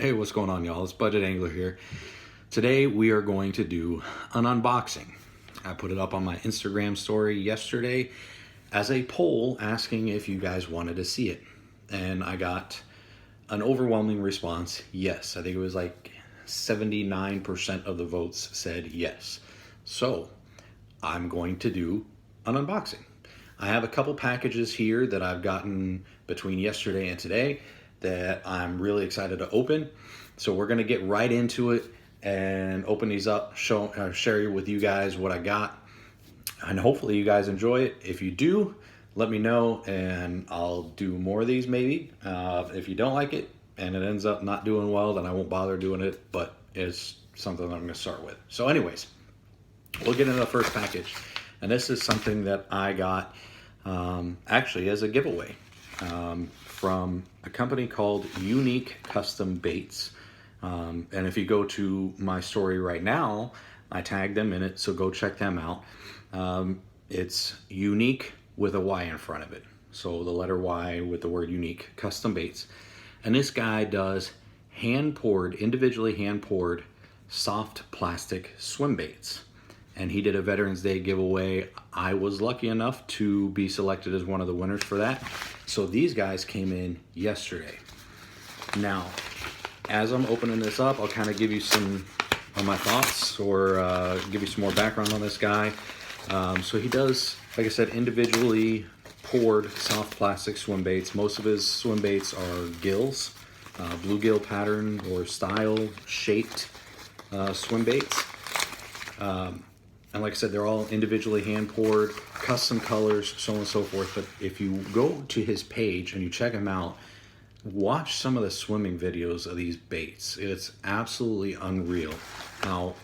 Hey, what's going on, y'all? It's Budget Angler here. Today we are going to do an unboxing. I put it up on my Instagram story yesterday as a poll asking if you guys wanted to see it. And I got an overwhelming response, yes. I think it was like 79% of the votes said yes. So I'm going to do an unboxing. I have a couple packages here that I've gotten between yesterday and today that I'm really excited to open. So we're gonna get right into it and open these up, share with you guys what I got. And hopefully you guys enjoy it. If you do, let me know and I'll do more of these maybe. If you don't like it and it ends up not doing well, then I won't bother doing it, but it's something that I'm gonna start with. So anyways, we'll get into the first package. And this is something that I got actually as a giveaway from a company called Unique Custom Baits. And if you go to my story right now, I tagged them in it, so go check them out. It's Unique with a Y in front of it. So the letter Y with the word Unique Custom Baits. And this guy does hand-poured, individually hand-poured, soft plastic swim baits. And he did a Veterans Day giveaway. I was lucky enough to be selected as one of the winners for that. So these guys came in yesterday. Now, as I'm opening this up, I'll kind of give you some of my thoughts or give you some more background on this guy. So he does, like I said, individually poured soft plastic swim baits. Most of his swim baits are gills, bluegill pattern or style shaped swim baits. And like I said, they're all individually hand-poured, custom colors, so on and so forth. But if you go to his page and you check him out, watch some of the swimming videos of these baits. It's absolutely unreal how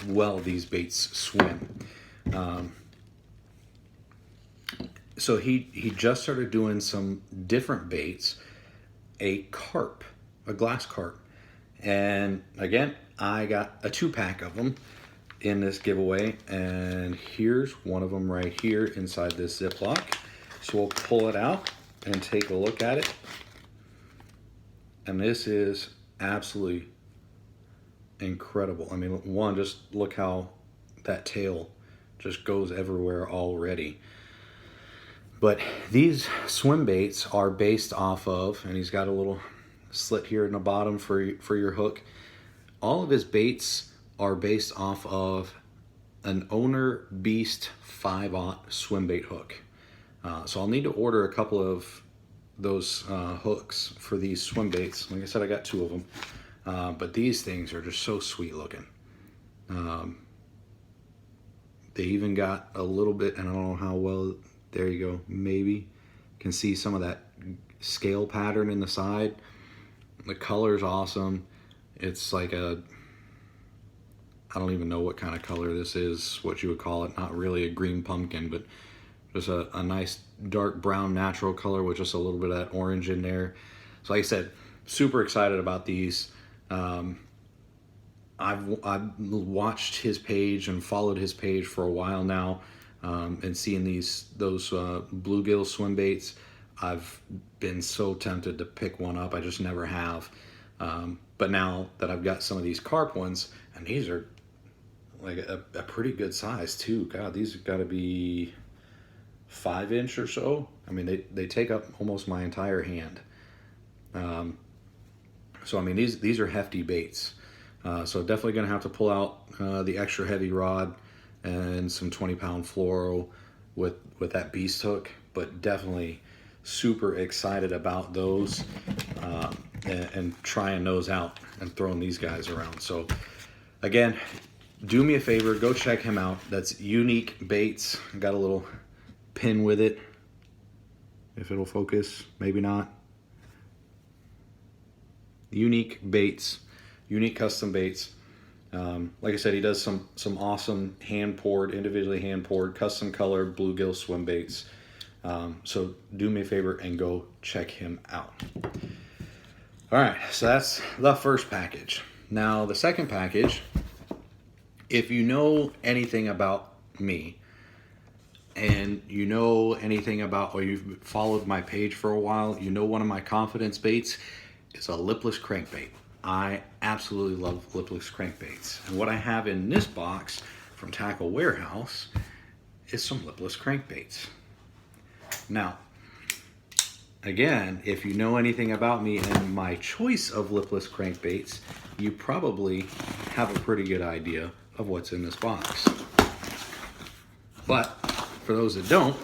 well these baits swim. So he just started doing some different baits, a carp, a glass carp. And again, I got a 2-pack of them in this giveaway, and here's one of them right here inside this Ziploc. So we'll pull it out and take a look at it. And this is absolutely incredible. I mean, one, just look how that tail just goes everywhere already. But these swim baits are based off of, and he's got a little slit here in the bottom for your hook. All of his baits are based off of an Owner Beast 5/0 swim bait hook. So I'll need to order a couple of those hooks for these swim baits. Like I said, I got 2 of them. But these things are just so sweet looking. They even got a little bit, and I don't know how well, there you go, maybe you can see some of that scale pattern in the side. The color's awesome. It's like I don't even know what kind of color this is, what you would call it. Not really a green pumpkin, but just a nice dark brown natural color with just a little bit of that orange in there. So like I said, super excited about these. I've watched his page and followed his page for a while now, and seeing those bluegill swim baits, I've been so tempted to pick one up. I just never have. But now that I've got some of these carp ones, and these are like a pretty good size too. God, these have got to be 5-inch or so. I mean, they take up almost my entire hand. So I mean, these are hefty baits. So definitely gonna have to pull out the extra heavy rod and some 20-pound fluoro with that beast hook. But definitely super excited about those and trying those out and throwing these guys around. So again, do me a favor, go check him out. That's Unique Baits. Got a little pin with it. If it'll focus, maybe not. Unique Baits, Unique Custom Baits. Like I said, he does some awesome hand-poured, individually hand-poured, custom colored bluegill swim baits. So do me a favor and go check him out. All right, so that's the first package. Now the second package, if you know anything about me and you know anything about, or you've followed my page for a while, you know one of my confidence baits is a lipless crankbait. I absolutely love lipless crankbaits. And what I have in this box from Tackle Warehouse is some lipless crankbaits. Now, again, if you know anything about me and my choice of lipless crankbaits, you probably have a pretty good idea of what's in this box. But for those that don't,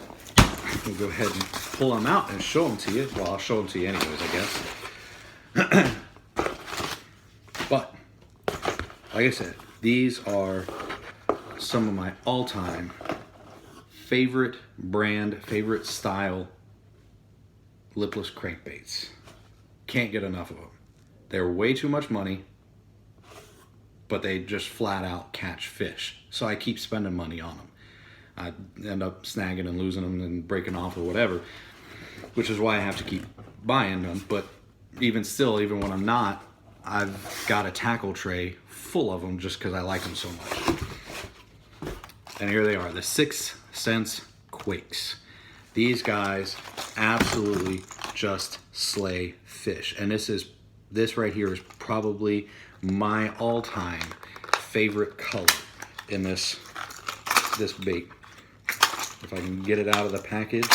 we'll go ahead and pull them out and show them to you. Well, I'll show them to you anyways, I guess. But, like I said, these are some of my all-time favorite brand, favorite style lipless crankbaits. Can't get enough of them. They're way too much money, but they just flat out catch fish. So I keep spending money on them. I end up snagging and losing them and breaking off or whatever, which is why I have to keep buying them. But even still, even when I'm not, I've got a tackle tray full of them just because I like them so much. And here they are, the 6 Sense Quakes. These guys absolutely just slay fish. And this right here is probably my all-time favorite color in this bait. If I can get it out of the package.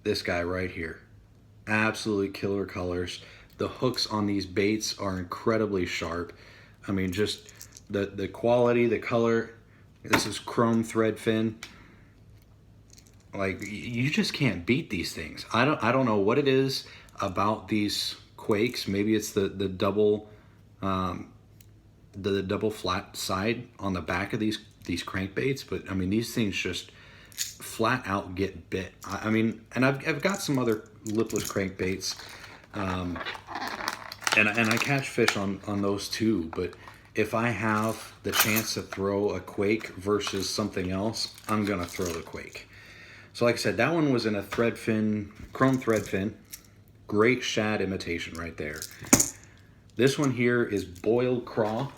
This guy right here. Absolutely killer colors. The hooks on these baits are incredibly sharp. I mean, just the quality, the color. This is chrome thread fin. Like, you just can't beat these things. I don't know what it is about these Quakes. Maybe it's the double double flat side on the back of these crankbaits, but I mean, these things just flat out get bit. I mean, and I've got some other lipless crankbaits, and I catch fish on those too, but if I have the chance to throw a Quake versus something else, I'm gonna throw the Quake. So like I said, that one was in a thread fin, chrome thread fin. Great shad imitation right there. This one here is boiled craw.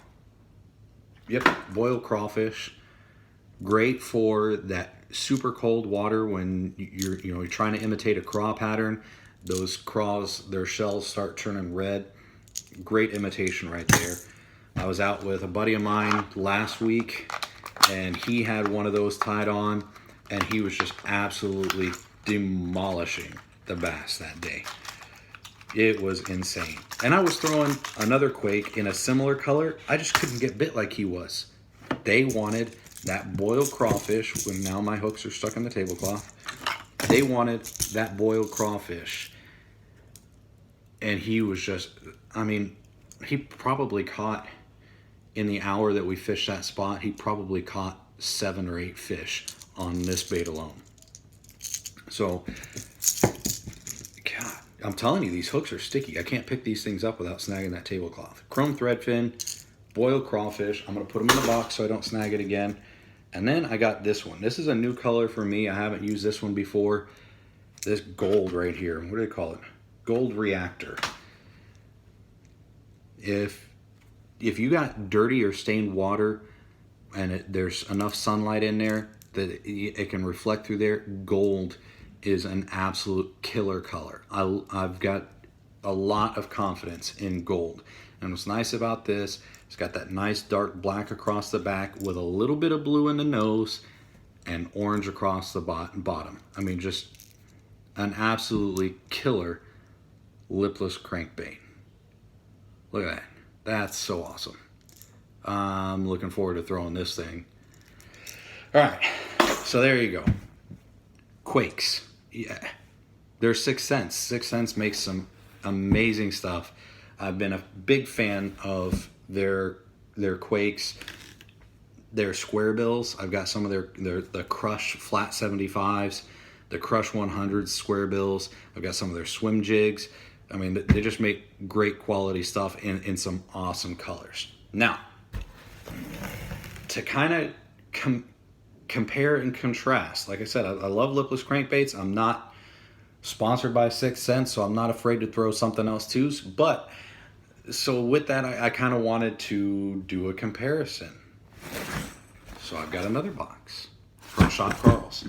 Yep, boiled crawfish. Great for that super cold water when you're trying to imitate a craw pattern. Those craws, their shells start turning red. Great imitation right there. I was out with a buddy of mine last week, and he had one of those tied on, and he was just absolutely demolishing the bass that day. It was insane. And I was throwing another Quake in a similar color. I just couldn't get bit like he was. They wanted that boiled crawfish, when now my hooks are stuck in the tablecloth. They wanted that boiled crawfish. And he was just, I mean, he probably caught, in the hour that we fished that spot, he probably caught 7 or 8 fish on this bait alone. So, God, I'm telling you, these hooks are sticky. I can't pick these things up without snagging that tablecloth. Chrome thread fin, boiled crawfish. I'm gonna put them in the box so I don't snag it again. And then I got this one. This is a new color for me. I haven't used this one before. This gold right here. What do they call it? Gold Reactor. If you got dirty or stained water and there's enough sunlight in there that it can reflect through there, gold is an absolute killer color. I've got a lot of confidence in gold. And what's nice about this, it's got that nice dark black across the back with a little bit of blue in the nose and orange across the bottom. I mean, just an absolutely killer lipless crankbait. Look at that. That's so awesome. I'm looking forward to throwing this thing. All right, so there you go. Quakes. Yeah, they're 6 Sense. 6 Sense makes some amazing stuff. I've been a big fan of their Quakes, their square bills. I've got some of the Crush Flat 75s, the Crush 100s square bills. I've got some of their swim jigs. I mean, they just make great quality stuff in some awesome colors. Now, to kind of compare and contrast, like I said, I love lipless crankbaits. I'm not sponsored by 6 Sense, so I'm not afraid to throw something else too. But, so with that, I kind of wanted to do a comparison. So I've got another box from Shop Carl's.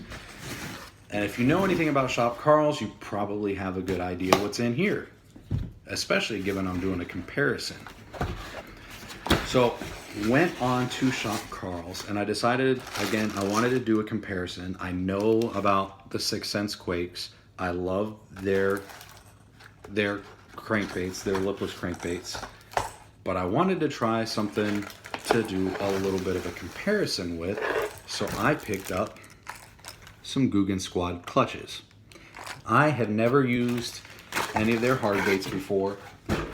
And if you know anything about Shop Karl's, you probably have a good idea what's in here, especially given I'm doing a comparison. So went on to Shop Karl's and I decided, again, I wanted to do a comparison. I know about the 6th Sense Quakes. I love their crankbaits, their lipless crankbaits, but I wanted to try something to do a little bit of a comparison with. So I picked up some Googan Squad clutches. I have never used any of their hard baits before.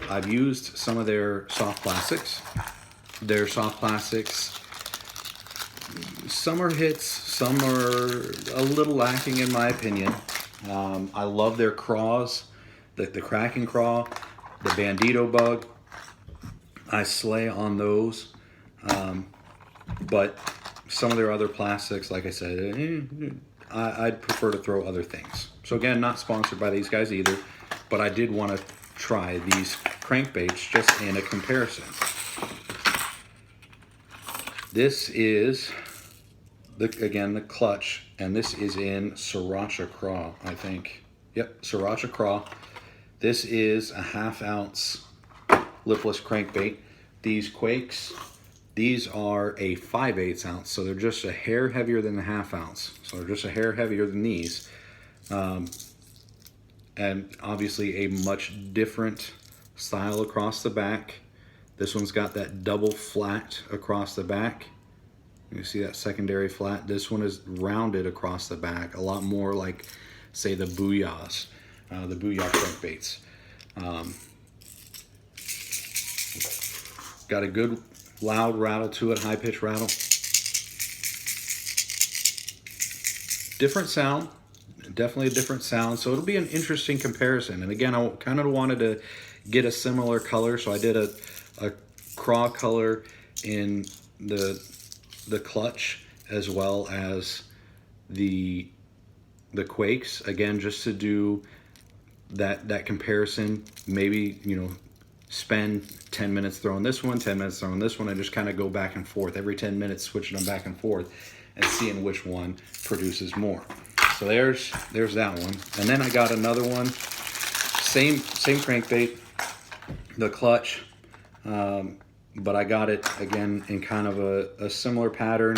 I've used some of their soft plastics. Their soft plastics, some are hits, some are a little lacking in my opinion. I love their craws, the Kraken craw, the Bandito bug. I slay on those, but some of their other plastics, like I said, I'd prefer to throw other things. So again, not sponsored by these guys either, but I did want to try these crankbaits just in a comparison. This is, again, the clutch, and this is in Sriracha Craw, I think. Yep, Sriracha Craw. This is a 1/2 ounce lipless crankbait. These Quakes, these are a 5/8 ounce, so they're just a hair heavier than the 1/2 ounce. So they're just a hair heavier than these. And obviously a much different style across the back. This one's got that double flat across the back. You see that secondary flat? This one is rounded across the back, a lot more like, say, the Booyahs, the Booyah crankbaits. Got a good loud rattle to it, high pitch rattle. Different sound, definitely a different sound. So it'll be an interesting comparison. And again, I kind of wanted to get a similar color, so I did a craw color in the clutch as well as the Quakes, again, just to do that comparison. Maybe, you know, spend 10 minutes throwing this one, 10 minutes throwing this one, and just kind of go back and forth every 10 minutes, switching them back and forth and seeing which one produces more. So there's that one. And then I got another one, same crankbait, the clutch, but I got it again in kind of a similar pattern.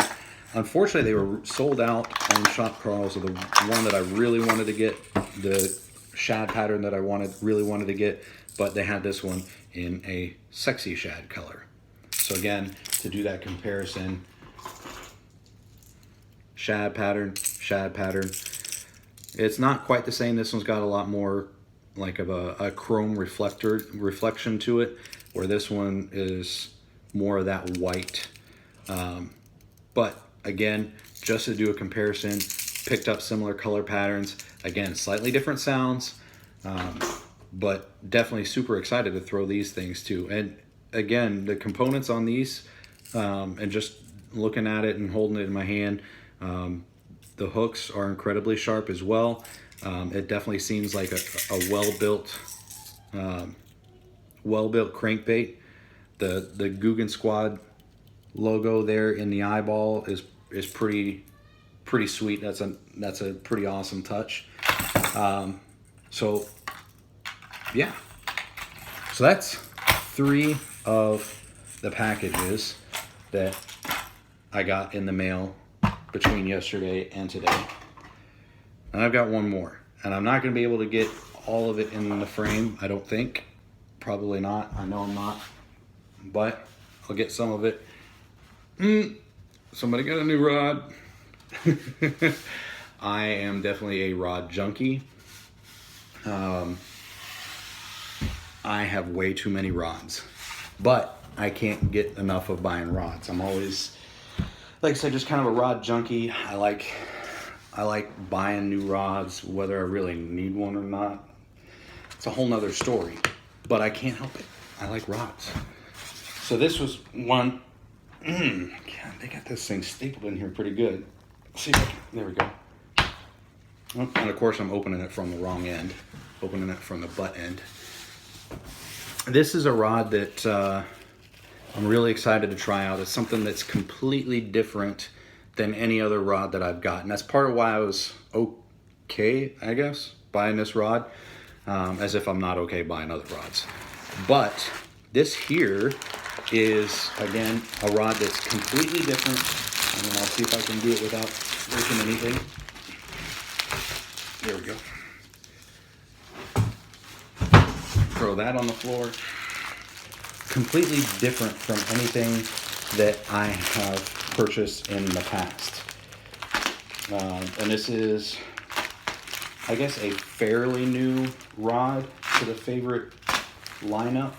Unfortunately, they were sold out on Shop Karl's of the one that I really wanted to get, the shad pattern that I really wanted to get, but they had this one in a sexy shad color. So again, to do that comparison, shad pattern, it's not quite the same. This one's got a lot more like of a chrome reflection to it, where this one is more of that white. But again, just to do a comparison, picked up similar color patterns. Again, slightly different sounds, but definitely super excited to throw these things too. And again, the components on these, and just looking at it and holding it in my hand, the hooks are incredibly sharp as well. It definitely seems like a well-built crankbait. The Googan Squad logo there in the eyeball is pretty sweet. That's a pretty awesome touch. So yeah, so that's 3 of the packages that I got in the mail between yesterday and today. And I've got one more, and I'm not going to be able to get all of it in the frame, I don't think. Probably not. I know I'm not, but I'll get some of it. Somebody got a new rod. I am definitely a rod junkie. I have way too many rods, but I can't get enough of buying rods. I'm always, like I said, just kind of a rod junkie. I like buying new rods, whether I really need one or not. It's a whole nother story, but I can't help it. I like rods. So this was one. God, they got this thing stapled in here pretty good. Let's see if I can, there we go. Oh, and of course I'm opening it from the wrong end, opening it from the butt end. This is a rod that I'm really excited to try out. It's something that's completely different than any other rod that I've got. And that's part of why I was okay, I guess, buying this rod, as if I'm not okay buying other rods. But this here is, again, a rod that's completely different. And I'll see if I can do it without breaking anything. There we go. Throw that on the floor. Completely different from anything that I have purchased in the past. And this is, I guess, a fairly new rod to the Favorite lineup.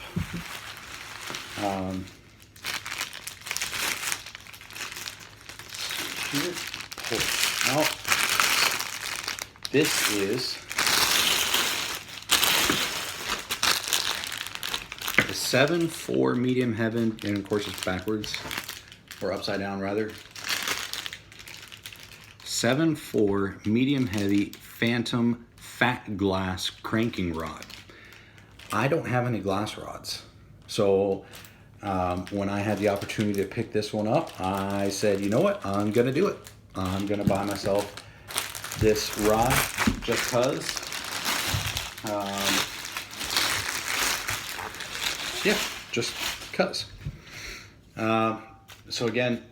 Here, pull it out. This is the 7.4 medium heavy, and of course it's backwards, or upside down rather. 7.4 medium heavy Phantom fat glass cranking rod. I don't have any glass rods, so when I had the opportunity to pick this one up, I said, you know what, I'm gonna do it. I'm gonna buy myself this rod just cause. Yeah, just cause. So again,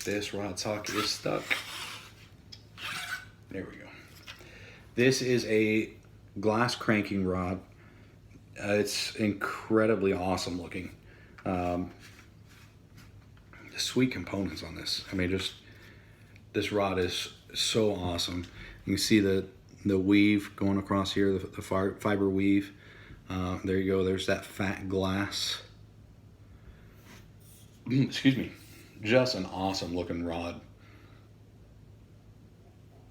this rod socket is stuck. There we go. This is a glass cranking rod. It's incredibly awesome looking. The sweet components on this. I mean, just this rod is so awesome. You can see the weave going across here, the fiber weave. There you go. There's that fat glass. Excuse me. Just an awesome looking rod.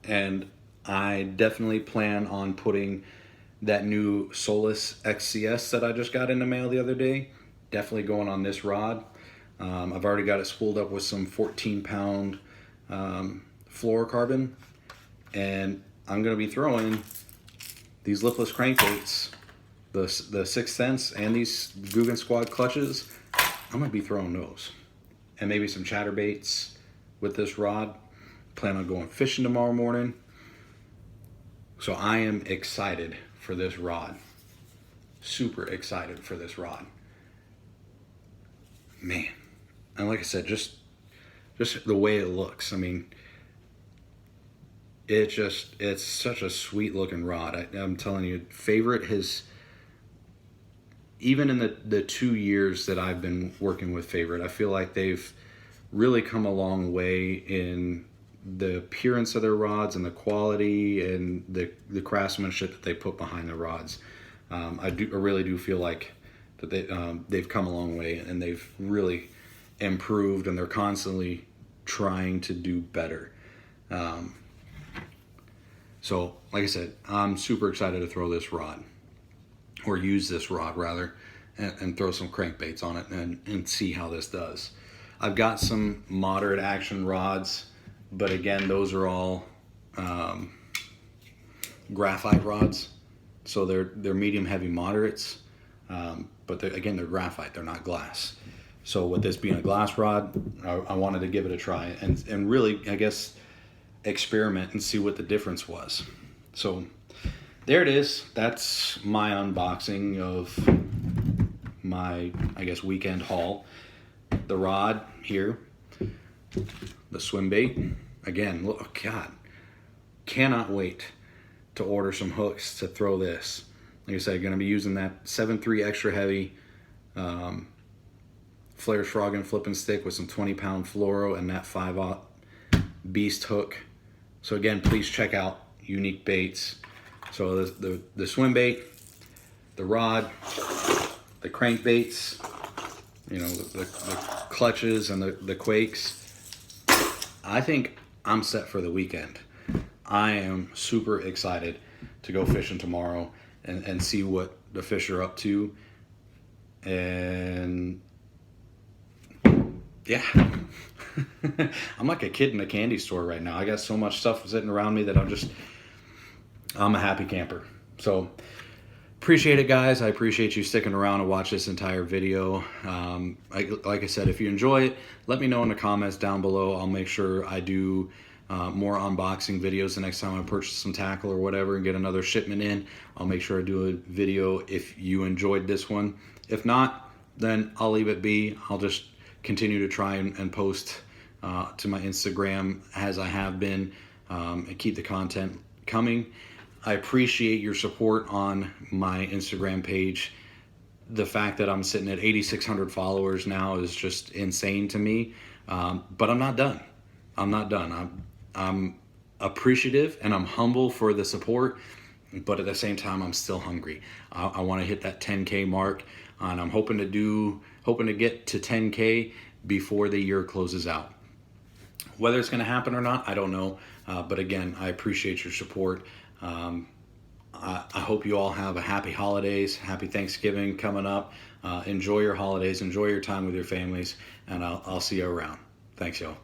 And I definitely plan on putting that new Solus XCS that I just got in the mail the other day, definitely going on this rod. I've already got it spooled up with some 14-pound fluorocarbon, and I'm going to be throwing these lipless crankbaits, the 6th Sense, and these Googan Squad clutches. I'm going to be throwing those, and maybe some chatterbaits with this rod. Plan on going fishing tomorrow morning. So I am excited for this rod. Super excited for this rod. Man. And like I said, just the way it looks. I mean, it's such a sweet looking rod. I'm telling you, Favorite has, even in the 2 years that I've been working with Favorite, I feel like they've really come a long way in the appearance of their rods and the quality and the craftsmanship that they put behind the rods. I really do feel like that they've come a long way, and they've really improved, and they're constantly trying to do better. So like I said, I'm super excited to throw this rod, or use this rod rather, and throw some crankbaits on it and see how this does. I've got some moderate action rods, but again, those are all graphite rods, so they're medium heavy moderates, but they're graphite, they're not glass. So with this being a glass rod, I wanted to give it a try and really, I guess, experiment and see what the difference was. So there it is. That's my unboxing of my, I guess, weekend haul. The rod here, the swim bait. Again, look, God, cannot wait to order some hooks to throw this. Like I said, going to be using that 7.3 extra heavy Flair Frog flipping stick with some 20-pound fluoro and that 5/0 beast hook. So again, please check out Unique Baits. So the swim bait, the rod, the crankbaits, you know, the clutches and the quakes. I think I'm set for the weekend. I am super excited to go fishing tomorrow and see what the fish are up to. And yeah, I'm like a kid in a candy store right now. I got so much stuff sitting around me that I'm a happy camper. So appreciate it, guys. I appreciate you sticking around to watch this entire video. Like I said, if you enjoy it, let me know in the comments down below. I'll make sure I do more unboxing videos the next time I purchase some tackle or whatever and get another shipment in. I'll make sure I do a video if you enjoyed this one. If not, then I'll leave it be. I'll just continue to try and post to my Instagram as I have been, and keep the content coming. I appreciate your support on my Instagram page. The fact that I'm sitting at 8,600 followers now is just insane to me. But I'm not done. I'm not done. I'm appreciative and I'm humble for the support, but at the same time, I'm still hungry. I want to hit that 10K mark, and I'm hoping to get to 10K before the year closes out. Whether it's going to happen or not, I don't know. But again, I appreciate your support. I hope you all have a happy holidays, happy Thanksgiving coming up. Enjoy your holidays, enjoy your time with your families, and I'll see you around. Thanks, y'all.